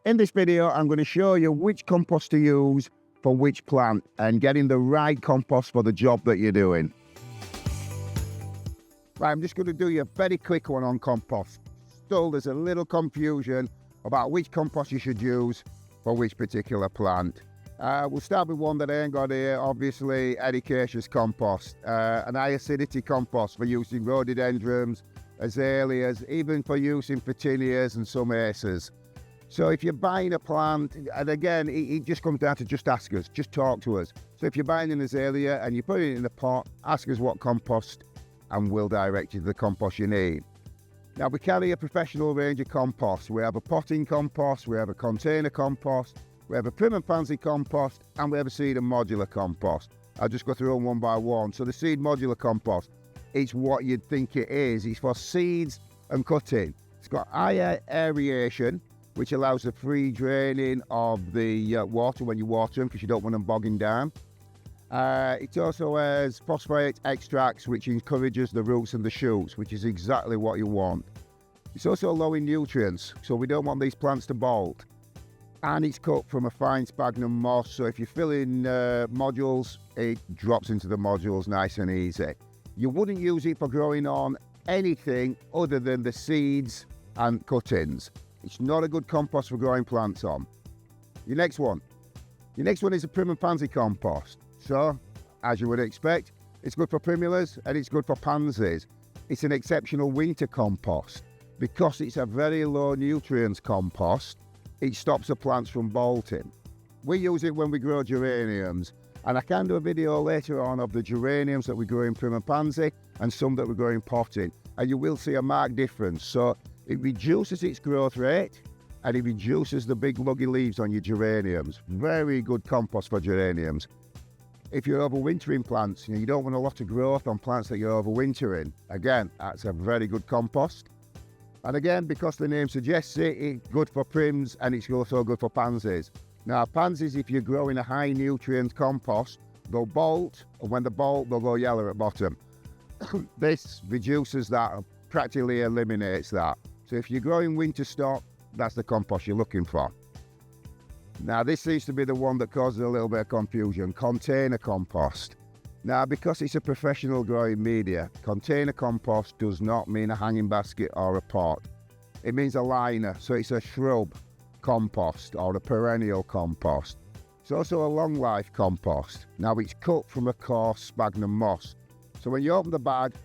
In this video, I'm going to show you which compost to use for which plant and getting the right compost for the job that you're doing. Right, I'm just going to do you a very quick one on compost. Still, there's a little confusion about which compost you should use for which particular plant. We'll start with one that I ain't got here, obviously, ericaceous compost, an high acidity compost for use in rhododendrons, azaleas, even for use in petunias and some aces. So if you're buying a plant, and again, it just comes down to just ask us, just talk to us. So if you're buying an azalea and you put it in a pot, ask us what compost and we'll direct you to the compost you need. Now, we carry a professional range of composts. We have a potting compost, we have a container compost, we have a prim and pansy compost, and we have a seed and modular compost. I'll just go through them one by one. So the seed modular compost, it's what you'd think it is. It's for seeds and cutting. It's got higher aeration, which allows the free draining of the water when you water them, because you don't want them bogging down. It also has phosphate extracts, which encourages the roots and the shoots, which is exactly what you want. It's also low in nutrients, so we don't want these plants to bolt. And it's cut from a fine sphagnum moss, so if you fill in modules, it drops into the modules nice and easy. You wouldn't use it for growing on anything other than the seeds and cuttings. It's not a good compost for growing plants on. Your next one is a prim and pansy compost. So, as you would expect, it's good for primulas and it's good for pansies. It's an exceptional winter compost. Because it's a very low nutrients compost, it stops the plants from bolting. We use it when we grow geraniums, and I can do a video later on of the geraniums that we grow in prim and pansy and some that we grow in potting, and you will see a marked difference. So it reduces its growth rate and it reduces the big luggy leaves on your geraniums. Very good compost for geraniums. If you're overwintering plants, you don't want a lot of growth on plants that you're overwintering, again, that's a very good compost. And again, because the name suggests it, it's good for prims and it's also good for pansies. Now, pansies, if you're growing a high nutrient compost, they'll bolt, and when they bolt, they'll go yellow at bottom. This reduces that, practically eliminates that. So if you're growing winter stock, that's the compost you're looking for. Now, this seems to be the one that causes a little bit of confusion, container compost. Now, because it's a professional growing media, container compost does not mean a hanging basket or a pot. It means a liner, so it's a shrub compost or a perennial compost. It's also a long life compost. Now, it's cut from a coarse sphagnum moss. So when you open the bag,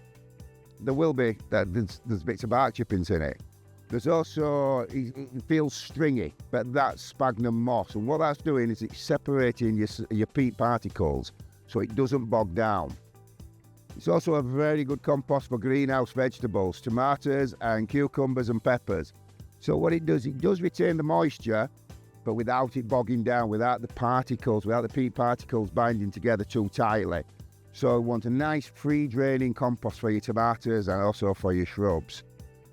there will be, there's bits of bark chippings in it. There's also, it feels stringy, but that's sphagnum moss. And what that's doing is it's separating your peat particles so it doesn't bog down. It's also a very good compost for greenhouse vegetables, tomatoes and cucumbers and peppers. So what it does retain the moisture, but without it bogging down, without the peat particles binding together too tightly. So you want a nice free draining compost for your tomatoes and also for your shrubs.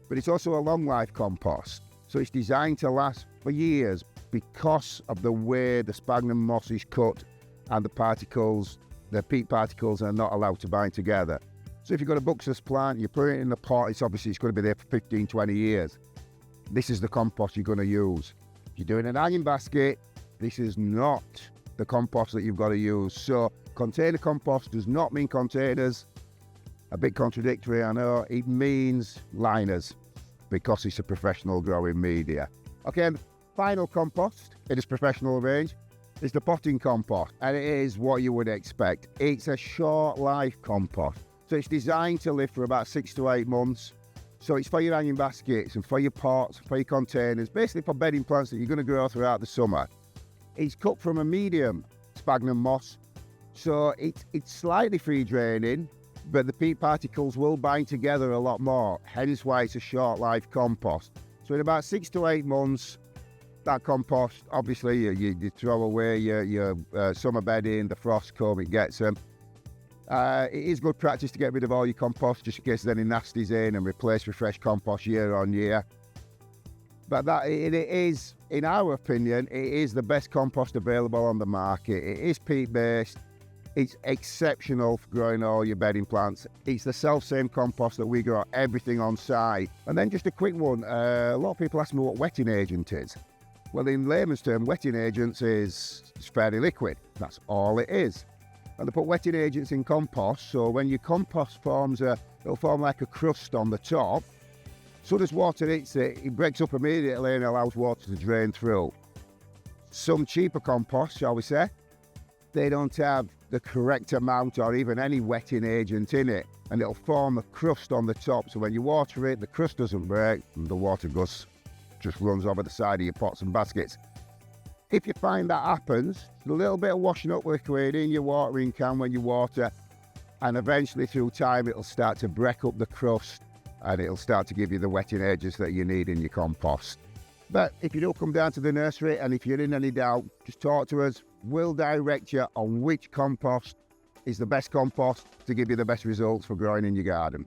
But it's also a long life compost. So it's designed to last for years because of the way the sphagnum moss is cut and the peat particles are not allowed to bind together. So if you've got a buxus plant, you put it in the pot, it's going to be there for 15, 20 years. This is the compost you're going to use. If you're doing an hanging basket, this is not the compost that you've got to use. So container compost does not mean containers. A bit contradictory, I know. It means liners because it's a professional growing media. Okay, and the final compost in its professional range is the potting compost, and it is what you would expect. It's a short life compost, so it's designed to live for about 6 to 8 months. So it's for your hanging baskets and for your pots, for your containers, basically for bedding plants that you're going to grow throughout the summer. It's cut from a medium sphagnum moss, so it's slightly free draining, but the peat particles will bind together a lot more, hence why it's a short life compost. So in about 6 to 8 months, that compost, obviously you throw away your summer bedding, the frost come, it gets them. It is good practice to get rid of all your compost just in case there's any nasties in and replace with fresh compost year on year. But it is, in our opinion, it is the best compost available on the market. It is peat based. It's exceptional for growing all your bedding plants. It's the self-same compost that we grow everything on site. And then just a quick one, a lot of people ask me what wetting agent is. Well, in layman's term, wetting agents is fairly liquid. That's all it is. And they put wetting agents in compost, so when your compost forms it'll form like a crust on the top. So as water hits it, it breaks up immediately and allows water to drain through. Some cheaper compost, shall we say, they don't have the correct amount or even any wetting agent in it, and it'll form a crust on the top, so when you water it, the crust doesn't break and the water just runs over the side of your pots and baskets. If you find that happens, a little bit of washing up liquid in your watering can when you water, and eventually through time it'll start to break up the crust and it'll start to give you the wetting agents that you need in your compost. But if you do come down to the nursery and if you're in any doubt, just talk to us. We'll direct you on which compost is the best compost to give you the best results for growing in your garden.